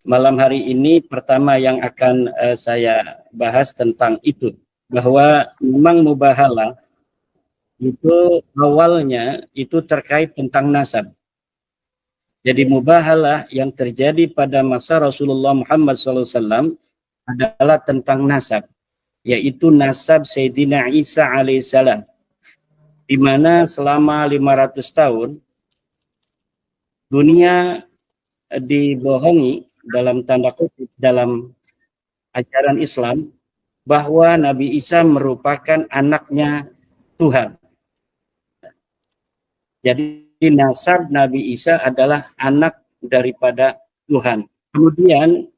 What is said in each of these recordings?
malam hari ini pertama yang akan saya bahas tentang itu, bahwa memang mubahalah itu awalnya itu terkait tentang nasab. Jadi mubahalah yang terjadi pada masa Rasulullah Muhammad SAW adalah tentang nasab, yaitu nasab Sayyidina Isa alaihissalam, di mana selama 500 tahun dunia dibohongi dalam tanda kutip dalam ajaran Islam bahwa Nabi Isa merupakan anaknya Tuhan. Jadi nasab Nabi Isa adalah anak daripada Tuhan. Kemudian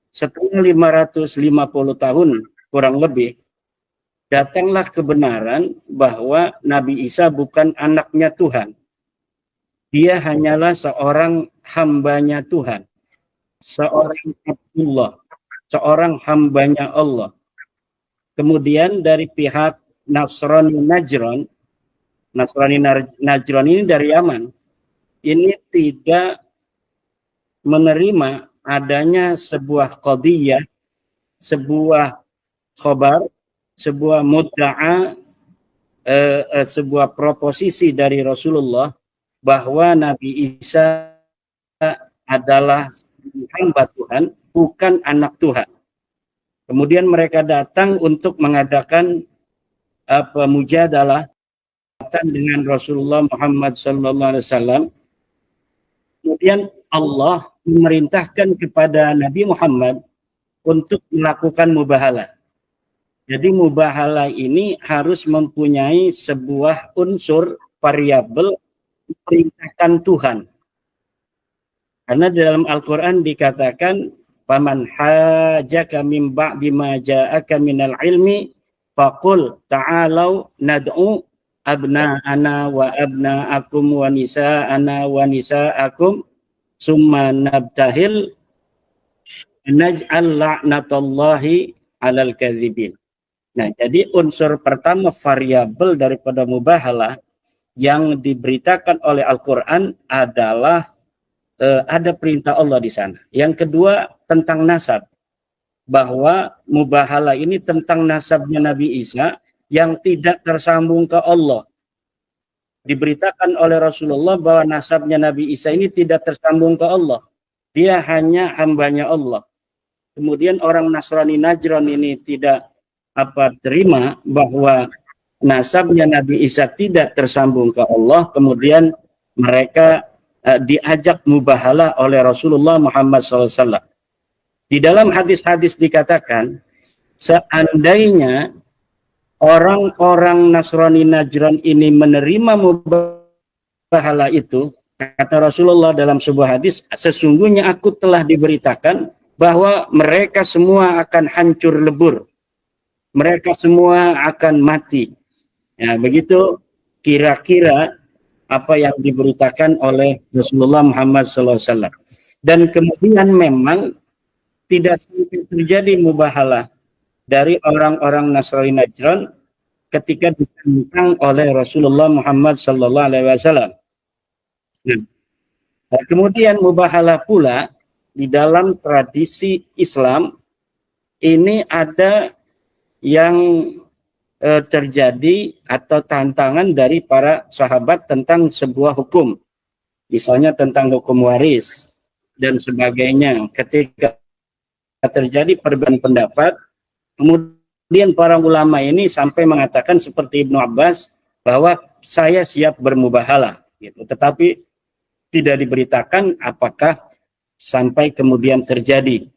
setelah 550 tahun kurang lebih, datanglah kebenaran bahwa Nabi Isa bukan anaknya Tuhan. Dia hanyalah seorang hambanya Tuhan, seorang Abdullah, seorang hambanya Allah. Kemudian dari pihak Nasrani Najran ini dari Yaman, ini tidak menerima adanya sebuah qadiyah, sebuah khobar, sebuah mudda'a, sebuah proposisi dari Rasulullah bahwa Nabi Isa adalah hamba Tuhan, bukan anak Tuhan. Kemudian mereka datang untuk mengadakan mujadalah dengan Rasulullah Muhammad SAW. Kemudian Allah memerintahkan kepada Nabi Muhammad untuk melakukan mubahalah. Jadi mubahalah ini harus mempunyai sebuah unsur variabel perintahkan Tuhan. Karena dalam Al-Quran dikatakan, "Faman hajaka min ba'di ma ja'aka minal ilmi faqul ta'alau nad'u abna'ana wa abna'akum wa nisa'ana wa nisa'akum summa nabtahil naj'al la'natallahi 'alal kadzibin." Nah, jadi unsur pertama variabel daripada mubahalah yang diberitakan oleh Al-Quran adalah ada perintah Allah di sana. Yang kedua tentang nasab, bahwa mubahalah ini tentang nasabnya Nabi Isa yang tidak tersambung ke Allah. Diberitakan oleh Rasulullah bahwa nasabnya Nabi Isa ini tidak tersambung ke Allah. Dia hanya hambanya Allah. Kemudian orang Nasrani Najran ini tidak terima bahwa nasabnya Nabi Isa tidak tersambung ke Allah. Kemudian mereka diajak mubahalah oleh Rasulullah Muhammad SAW. Di dalam hadis-hadis dikatakan, seandainya orang-orang Nasrani Najran ini menerima mubahalah itu, kata Rasulullah dalam sebuah hadis, sesungguhnya aku telah diberitakan bahwa mereka semua akan hancur lebur. Mereka semua akan mati. Ya, begitu kira-kira apa yang diberitakan oleh Rasulullah Muhammad SAW. Dan kemudian memang tidak sampai terjadi mubahalah dari orang-orang Nasrani Najran ketika ditentang oleh Rasulullah Muhammad SAW. Nah, kemudian mubahalah pula di dalam tradisi Islam ini ada yang terjadi atau tantangan dari para sahabat tentang sebuah hukum, misalnya tentang hukum waris dan sebagainya. Ketika terjadi perbedaan pendapat, kemudian para ulama ini sampai mengatakan seperti Ibnu Abbas bahwa saya siap bermubahalah, gitu. Tetapi tidak diberitakan apakah sampai kemudian terjadi.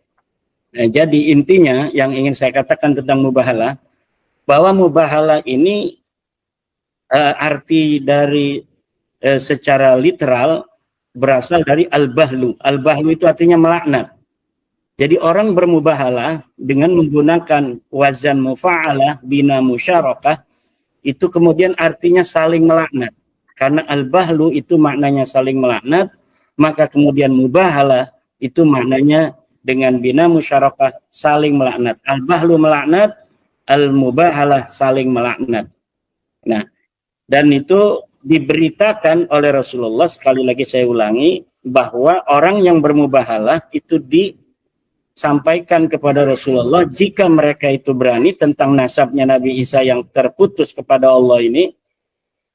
Nah, jadi intinya yang ingin saya katakan tentang mubahalah, bahwa mubahalah ini arti dari secara literal berasal dari al-bahlu. Al-bahlu itu artinya melaknat. Jadi orang bermubahalah dengan menggunakan wazan mufa'alah bina musyarakah, itu kemudian artinya saling melaknat. Karena al-bahlu itu maknanya saling melaknat, maka kemudian mubahalah itu maknanya dengan bina musyarakah saling melaknat. Al-bahlu melaknat, al-mubahalah saling melaknat. Nah, dan itu diberitakan oleh Rasulullah, sekali lagi saya ulangi, bahwa orang yang bermubahalah itu sampaikan kepada Rasulullah, jika mereka itu berani tentang nasabnya Nabi Isa yang terputus kepada Allah ini,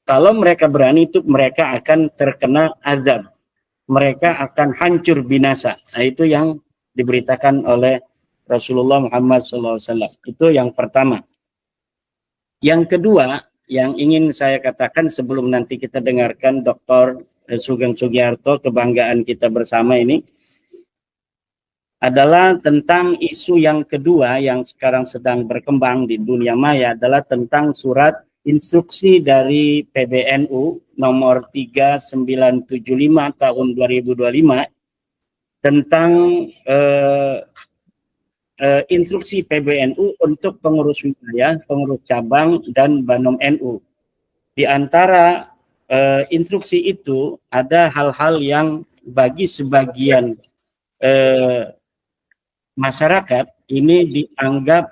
kalau mereka berani itu mereka akan terkena azab, mereka akan hancur binasa. Nah, itu yang diberitakan oleh Rasulullah Muhammad SAW. Itu yang pertama. Yang kedua, yang ingin saya katakan sebelum nanti kita dengarkan Dr. Sugeng Sugiharto, kebanggaan kita bersama ini, adalah tentang isu yang kedua yang sekarang sedang berkembang di dunia maya, adalah tentang surat instruksi dari PBNU nomor 3975 tahun 2025 tentang instruksi PBNU untuk pengurus wilayah, pengurus cabang, dan Banom NU. Di antara instruksi itu ada hal-hal yang bagi sebagian masyarakat ini dianggap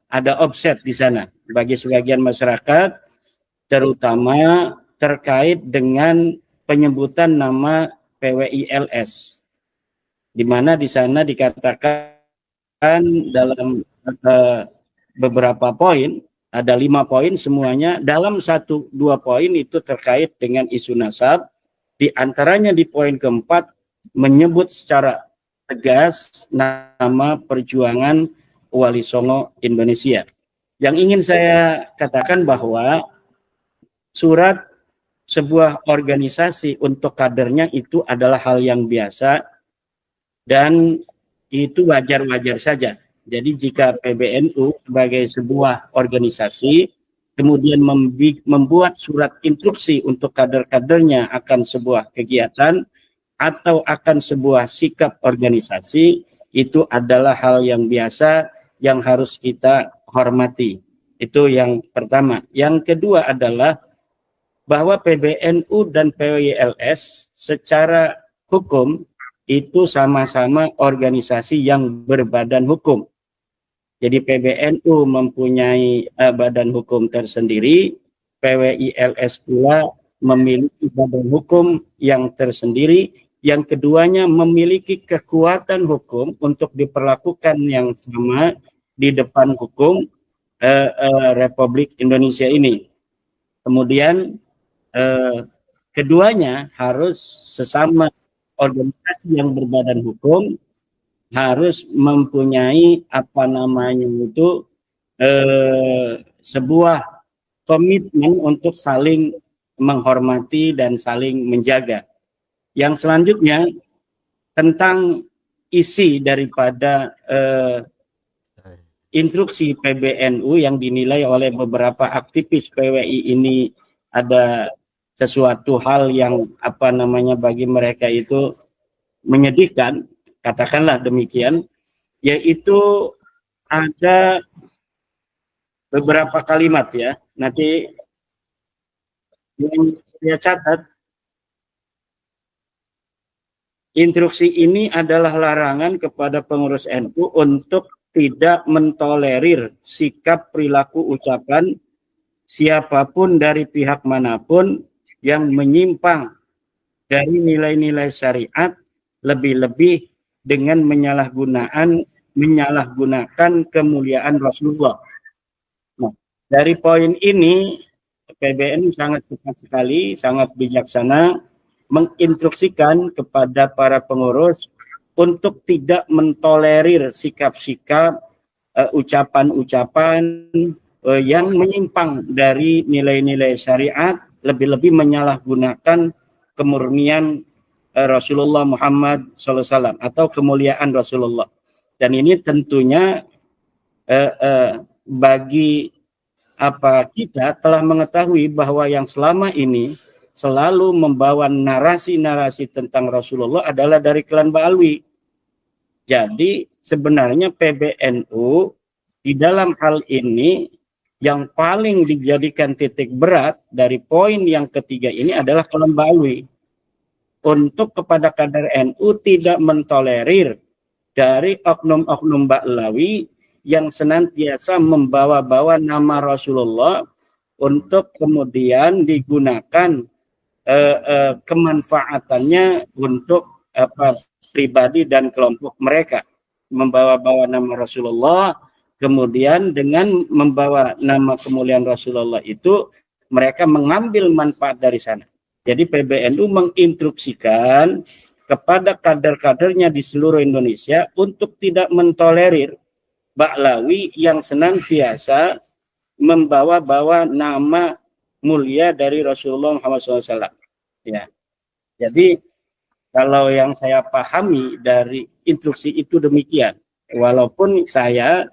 ada offset di sana. Bagi sebagian masyarakat, terutama terkait dengan penyebutan nama PWILS, di mana di sana dikatakan dalam beberapa poin, ada 5 poin semuanya, dalam 1-2 poin itu terkait dengan isu nasab, di antaranya di poin keempat menyebut secara tegas nama Perjuangan Wali Songo Indonesia. Yang ingin saya katakan bahwa surat sebuah organisasi untuk kadernya itu adalah hal yang biasa dan itu wajar-wajar saja. Jadi jika PBNU sebagai sebuah organisasi kemudian membuat surat instruksi untuk kader-kadernya akan sebuah kegiatan atau akan sebuah sikap organisasi, itu adalah hal yang biasa yang harus kita hormati. Itu yang pertama. Yang kedua adalah bahwa PBNU dan PWILS secara hukum itu sama-sama organisasi yang berbadan hukum. Jadi PBNU mempunyai badan hukum tersendiri, PWILS pula memiliki badan hukum yang tersendiri. Yang keduanya memiliki kekuatan hukum untuk diperlakukan yang sama di depan hukum Republik Indonesia ini. Kemudian keduanya harus sesama organisasi yang berbadan hukum, harus mempunyai sebuah komitmen untuk saling menghormati dan saling menjaga. Yang selanjutnya tentang isi daripada instruksi PBNU yang dinilai oleh beberapa aktivis PWI ini ada sesuatu hal yang bagi mereka itu menyedihkan, katakanlah demikian, yaitu ada beberapa kalimat ya, nanti yang saya catat. Instruksi ini adalah larangan kepada pengurus NU untuk tidak mentolerir sikap, perilaku, ucapan siapapun dari pihak manapun yang menyimpang dari nilai-nilai syariat, lebih-lebih dengan menyalahgunakan kemuliaan Rasulullah. Nah, dari poin ini PBNU sangat tepat sekali, sangat bijaksana menginstruksikan kepada para pengurus untuk tidak mentolerir sikap-sikap, ucapan-ucapan yang menyimpang dari nilai-nilai syariat, lebih-lebih menyalahgunakan kemurnian Rasulullah Muhammad SAW atau kemuliaan Rasulullah. Dan ini tentunya bagi kita telah mengetahui bahwa yang selama ini selalu membawa narasi-narasi tentang Rasulullah adalah dari klan Ba'alwi. Jadi sebenarnya PBNU di dalam hal ini yang paling dijadikan titik berat dari poin yang ketiga ini adalah klan Ba'alwi. Untuk kepada kader NU tidak mentolerir dari oknum-oknum Ba'alawi yang senantiasa membawa-bawa nama Rasulullah untuk kemudian digunakan kemanfaatannya untuk pribadi dan kelompok mereka. membawa-bawa nama Rasulullah, kemudian dengan membawa nama kemuliaan Rasulullah itu mereka mengambil manfaat dari sana. Jadi PBNU menginstruksikan kepada kader-kadernya di seluruh Indonesia untuk tidak mentolerir Baklawi yang senantiasa membawa-bawa nama mulia dari Rasulullah Muhammad SAW. Ya. Jadi kalau yang saya pahami dari instruksi itu demikian. Walaupun saya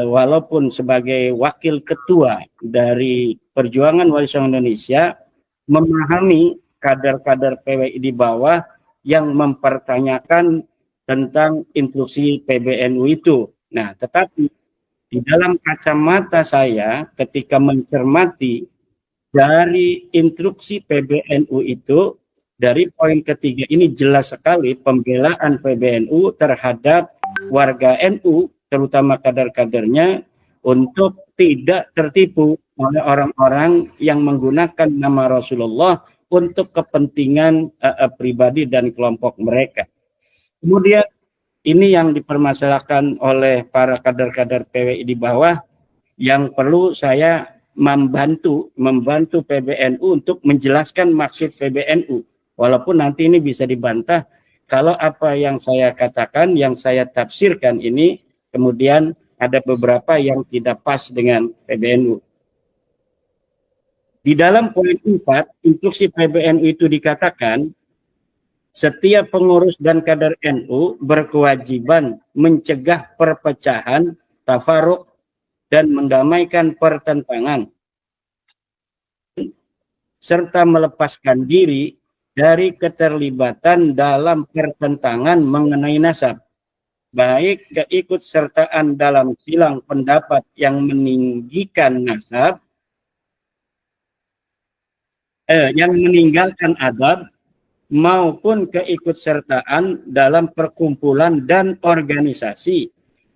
walaupun sebagai wakil ketua dari Perjuangan Wali Songo Indonesia memahami kader-kader PWI di bawah yang mempertanyakan tentang instruksi PBNU itu. Nah, tetapi di dalam kacamata saya ketika mencermati dari instruksi PBNU itu, dari poin ketiga ini jelas sekali pembelaan PBNU terhadap warga NU, terutama kader-kadernya, untuk tidak tertipu oleh orang-orang yang menggunakan nama Rasulullah untuk kepentingan pribadi dan kelompok mereka. Kemudian ini yang dipermasalahkan oleh para kader-kader PWI di bawah, yang perlu saya membantu PBNU untuk menjelaskan maksud PBNU. Walaupun nanti ini bisa dibantah kalau apa yang saya katakan, yang saya tafsirkan ini kemudian ada beberapa yang tidak pas dengan PBNU. Di dalam poin 4, instruksi PBNU itu dikatakan, setiap pengurus dan kader NU berkewajiban mencegah perpecahan, tafaruk, dan mendamaikan pertentangan, serta melepaskan diri dari keterlibatan dalam pertentangan mengenai nasab, baik keikutsertaan dalam silang pendapat yang meninggikan nasab, yang meninggalkan adab, maupun keikutsertaan dalam perkumpulan dan organisasi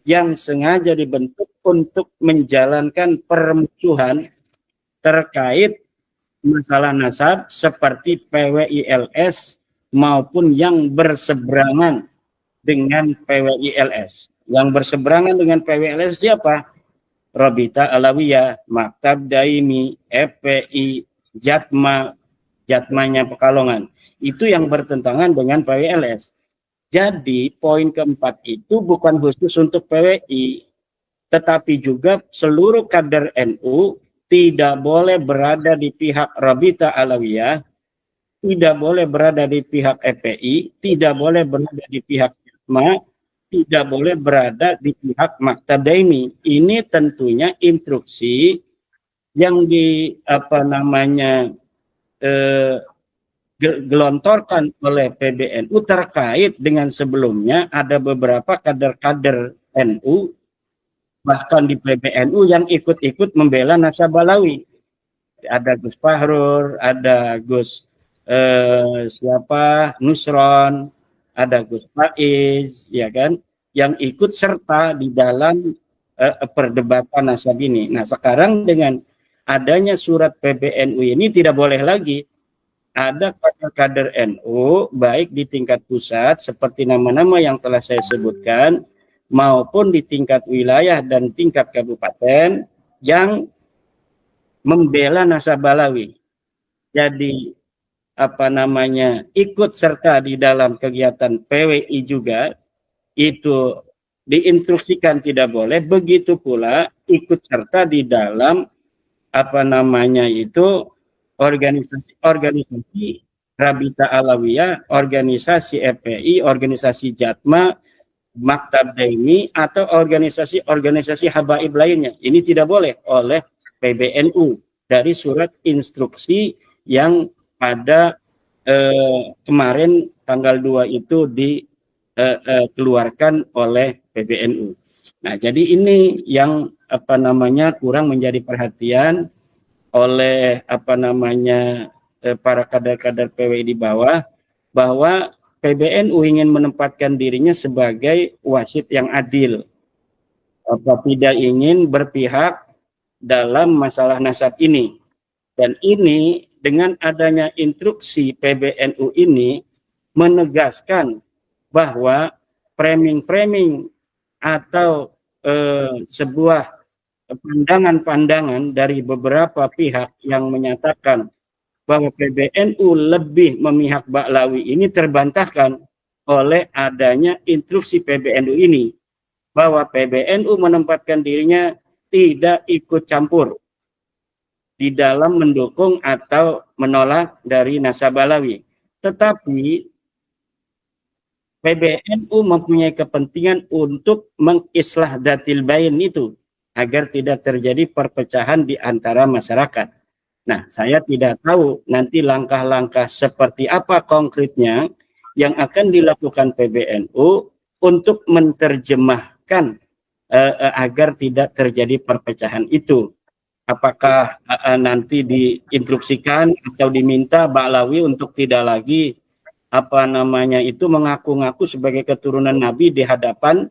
yang sengaja dibentuk untuk menjalankan permusuhan terkait masalah nasab seperti PWILS maupun yang berseberangan dengan PWILS. Yang berseberangan dengan PWILS siapa? Rabita Alawiyah, Maktab Daimi, FPI, Jatmanya Pekalongan. Itu yang bertentangan dengan PWILS. Jadi poin keempat itu bukan khusus untuk PWI, tetapi juga seluruh kader NU tidak boleh berada di pihak Rabita Alawiyah, tidak boleh berada di pihak FPI, tidak boleh berada di pihak Jatma, tidak boleh berada di pihak Maktab Daimi. Ini tentunya instruksi yang gelontorkan oleh PBNU terkait dengan sebelumnya ada beberapa kader-kader NU bahkan di PBNU yang ikut-ikut membela nasab Balawi. Ada Gus Fahrur, ada Gus Nusron, ada Gus Faiz, ya kan, yang ikut serta di dalam perdebatan nasab ini. Nah, sekarang dengan adanya surat PBNU ini tidak boleh lagi ada kader-kader NU baik di tingkat pusat seperti nama-nama yang telah saya sebutkan maupun di tingkat wilayah dan tingkat kabupaten yang membela nasab Balawi. Jadi ikut serta di dalam kegiatan PWI juga itu diinstruksikan tidak boleh, begitu pula ikut serta di dalam organisasi Rabita Alawiyah, organisasi FPI, organisasi Jatma, Maktab Daimi, atau organisasi habaib lainnya. Ini tidak boleh oleh PBNU dari surat instruksi yang pada kemarin tanggal 2 itu dikeluarkan oleh PBNU. Nah, jadi ini yang kurang menjadi perhatian oleh para kader-kader PWI di bawah, bahwa PBNU ingin menempatkan dirinya sebagai wasit yang adil, tidak ingin berpihak dalam masalah nasab ini. Dan ini dengan adanya instruksi PBNU ini menegaskan bahwa framing-framing atau sebuah pandangan-pandangan dari beberapa pihak yang menyatakan bahwa PBNU lebih memihak Ba'lawi ini terbantahkan oleh adanya instruksi PBNU ini, bahwa PBNU menempatkan dirinya tidak ikut campur di dalam mendukung atau menolak dari nasabah Ba'lawi. Tetapi PBNU mempunyai kepentingan untuk mengislah datil bain itu agar tidak terjadi perpecahan di antara masyarakat. Nah, saya tidak tahu nanti langkah-langkah seperti apa konkretnya yang akan dilakukan PBNU untuk menerjemahkan agar tidak terjadi perpecahan itu. Apakah nanti diinstruksikan atau diminta Ba'lawi untuk tidak lagi mengaku-ngaku sebagai keturunan Nabi di hadapan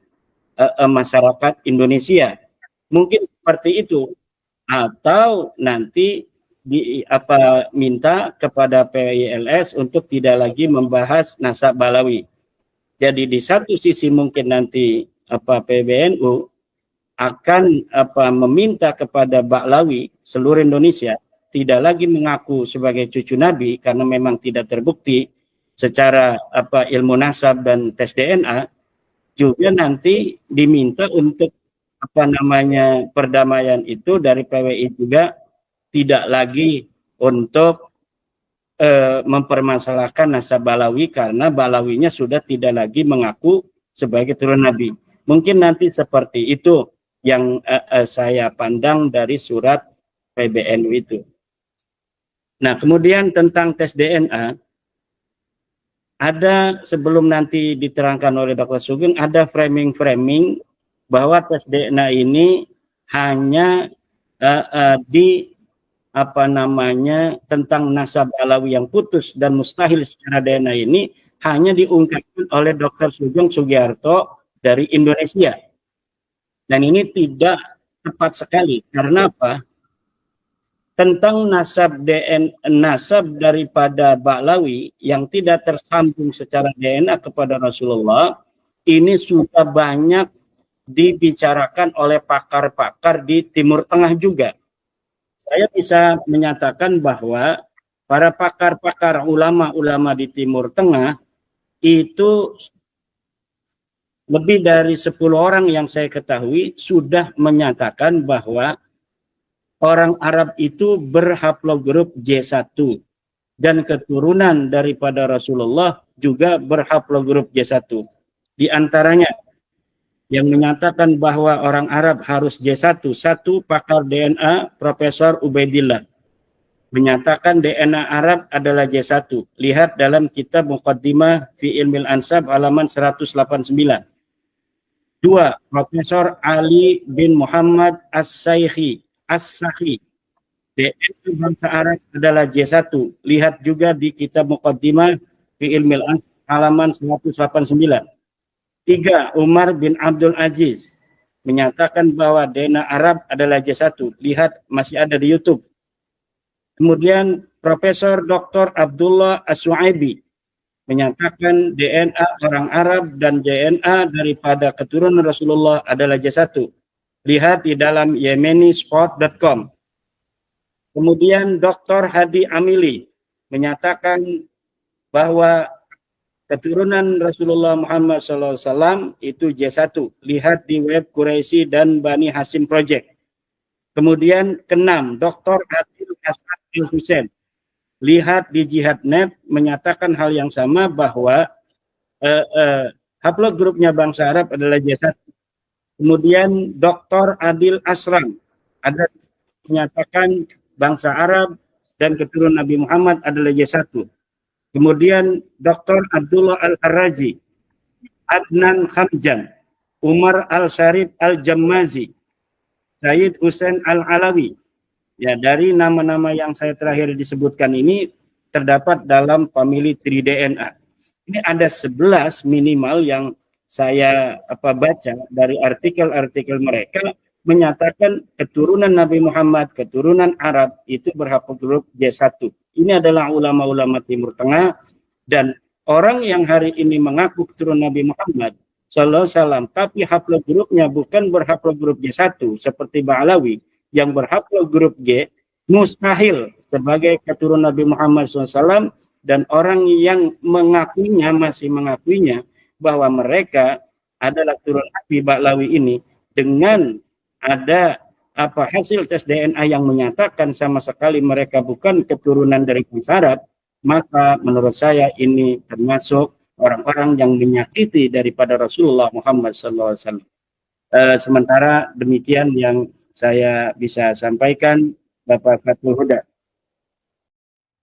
masyarakat Indonesia? Mungkin seperti itu, atau nanti minta kepada PILS untuk tidak lagi membahas nasab Ba'lawi. Jadi di satu sisi mungkin nanti PBNU akan meminta kepada Ba'lawi seluruh Indonesia tidak lagi mengaku sebagai cucu Nabi karena memang tidak terbukti secara ilmu nasab dan tes DNA, juga nanti diminta untuk perdamaian itu dari PWI juga tidak lagi untuk mempermasalahkan nasab Ba'lawi karena Ba'lawinya sudah tidak lagi mengaku sebagai keturunan Nabi. Mungkin nanti seperti itu yang saya pandang dari surat PBNU itu. Nah, kemudian tentang tes DNA, ada sebelum nanti diterangkan oleh Dr. Sugeng, ada framing-framing bahwa tes DNA ini hanya tentang nasab Ba'lawi yang putus dan mustahil secara DNA ini hanya diungkapkan oleh Dr. Sugeng Sugiarto dari Indonesia. Dan ini tidak tepat sekali. Karena apa? Tentang nasab daripada Ba'lawi yang tidak tersambung secara DNA kepada Rasulullah, ini sudah banyak dibicarakan oleh pakar-pakar di Timur Tengah juga. Saya bisa menyatakan bahwa para pakar-pakar ulama-ulama di Timur Tengah itu lebih dari 10 orang yang saya ketahui sudah menyatakan bahwa orang Arab itu berhaplogrup J1 dan keturunan daripada Rasulullah juga berhaplogrup J1. Di antaranya yang menyatakan bahwa orang Arab harus J1, satu pakar DNA Profesor Ubaidillah menyatakan DNA Arab adalah J1. Lihat dalam kitab Muqaddimah fi Ilmil Ansab halaman 189. Dua, Profesor Ali bin Muhammad As-Saikhi DNA bangsa Arab adalah J1. Lihat juga di kitab Muqaddimah fi Ilmil Ansab halaman 189. Tiga, Umar bin Abdul Aziz menyatakan bahwa DNA Arab adalah J1. Lihat, masih ada di YouTube. Kemudian Profesor Dr. Abdullah As-Suaibi menyatakan DNA orang Arab dan DNA daripada keturunan Rasulullah adalah J1. Lihat di dalam yemenisport.com. Kemudian Dr. Hadi Amili menyatakan bahwa keturunan Rasulullah Muhammad SAW itu J1. Lihat di web Quraisy dan Bani Hasim Project. Kemudian keenam, Dr. Adil Hasan Al-Husain. Lihat di Jihad.net menyatakan hal yang sama bahwa haplogrupnya bangsa Arab adalah J1. Kemudian Dr. Adil Asram ada menyatakan bangsa Arab dan keturunan Nabi Muhammad adalah J1. Kemudian Dr. Abdullah Al-Harraji, Adnan Khamjan, Umar Al-Syarif Al-Jammazi, Sayyid Hussein Al-Alawi. Ya, dari nama-nama yang saya terakhir disebutkan ini terdapat dalam family tree DNA. Ini ada 11 minimal yang saya baca dari artikel-artikel mereka menyatakan keturunan Nabi Muhammad, keturunan Arab itu berhaplogrup J1. Ini adalah ulama-ulama Timur Tengah, dan orang yang hari ini mengaku keturunan Nabi Muhammad Sallallahu Alaihi Wasallam, tapi haplogrupnya bukan berhaplogrup G1 seperti Ba'alawi yang berhaplogrup G, mustahil sebagai keturunan Nabi Muhammad SAW, dan orang yang mengakuinya, masih mengakuinya bahwa mereka adalah turun Nabi Ba'alawi ini dengan ada hasil tes DNA yang menyatakan sama sekali mereka bukan keturunan dari bangsa Arab, maka menurut saya ini termasuk orang-orang yang menyakiti daripada Rasulullah Muhammad SAW. Sementara demikian yang saya bisa sampaikan, Bapak Fathul Huda.